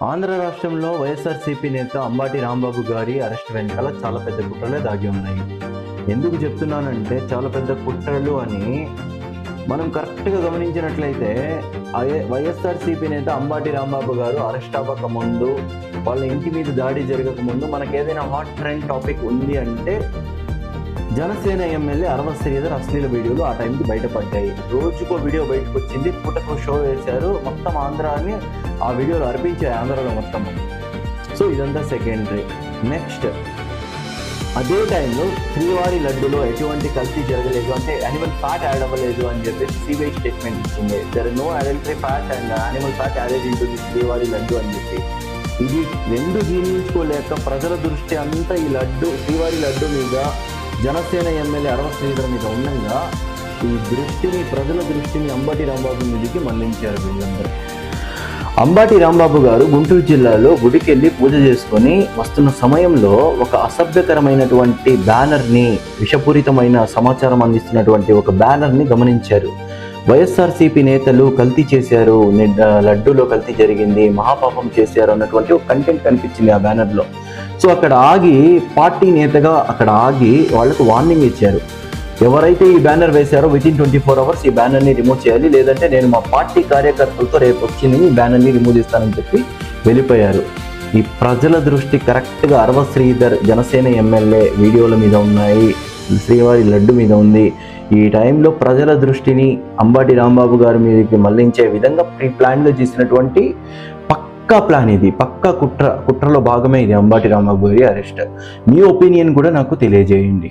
ఆంధ్ర రాష్ట్రంలో వైఎస్ఆర్సీపీ నేత అంబాటి రాంబాబు గారి అరెస్ట్ వెనకాల చాలా పెద్ద కుట్రలే దాగి ఉన్నాయి. ఎందుకు చెప్తున్నానంటే చాలా పెద్ద కుట్రలు అని మనం కరెక్ట్గా గమనించినట్లయితే వైఎస్ఆర్సీపీ నేత అంబాటి రాంబాబు గారు అరెస్ట్ అవ్వక ముందు, వాళ్ళ ఇంటి మీద దాడి జరగక ముందు మనకు ఏదైనా హాట్ ట్రెండ్ టాపిక్ ఉంది అంటే జనసేన ఎమ్మెల్యే అరవ శ్రీధర్ అశ్లీల వీడియోలు ఆ టైంకి బయటపడ్డాయి. రోజుకో వీడియో బయటకు వచ్చింది, పూటకో షో వేశారు, మొత్తం ఆంధ్రాని ఆ వీడియోలు అర్పించాయి ఆంధ్రాలో మొత్తం. సో ఇదంతా సెకండరీ. నెక్స్ట్ అదే టైంలో శ్రీవారి లడ్డులో ఎటువంటి కల్తీ జరగలేదు, అంటే యానిమల్ ఫ్యాట్ యాడ్ అవ్వలేదు అని చెప్పేసి సిబిఐ స్టేట్మెంట్ ఇచ్చింది. There no adultery fat and animal fat added in to the Srivari laddu అని చెప్పి. ఇది రెండు జీర్ణించుకోలేక ప్రజల దృష్టి అంతా ఈ లడ్డు శ్రీవారి లడ్డు మీద, జనసేన ఎమ్మెల్యే అరవ శ్రీధర్ మీద ఉండగా ఈ దృష్టిని, ప్రజల దృష్టిని అంబాటి రాంబాబు మీదకి మళ్లించారు వీళ్ళందరూ. అంబాటి రాంబాబు గారు గుంటూరు జిల్లాలో గుడికి వెళ్ళి పూజ చేసుకొని వస్తున్న సమయంలో ఒక అసభ్యకరమైనటువంటి బ్యానర్ని, విషపూరితమైన సమాచారం అందిస్తున్నటువంటి ఒక బ్యానర్ని గమనించారు. వైఎస్ఆర్సీపీ నేతలు కల్తీ చేశారు, లడ్డూలో కల్తీ జరిగింది, మహాపాపం చేశారు అన్నటువంటి ఒక కంటెంట్ కనిపించింది ఆ బ్యానర్లో. సో అక్కడ ఆగి, పార్టీ నేతగా అక్కడ ఆగి వాళ్ళకు వార్నింగ్ ఇచ్చారు. ఎవరైతే ఈ బ్యానర్ వేశారో వితిన్ 24 hours ఈ బ్యానర్ని రిమూవ్ చేయాలి, లేదంటే నేను మా పార్టీ కార్యకర్తలతో రేపు వచ్చి నేను ఈ బ్యానర్ని రిమూవ్ చేస్తానని చెప్పి వెళ్ళిపోయారు. ఈ ప్రజల దృష్టి కరెక్ట్గా అరవ శ్రీధర్ జనసేన ఎమ్మెల్యే వీడియోల మీద ఉన్నాయి, శ్రీవారి లడ్డు మీద ఉంది. ఈ టైంలో ప్రజల దృష్టిని అంబాటి రాంబాబు గారి మీదకి మళ్లించే విధంగా ప్లాన్గా చేసినటువంటి పక్కా ప్లాన్ ఇది, పక్కా కుట్రలో భాగమే ఇది అంబాటి రాంబాబు గారి అరెస్ట్. మీ ఒపీనియన్ కూడా నాకు తెలియజేయండి.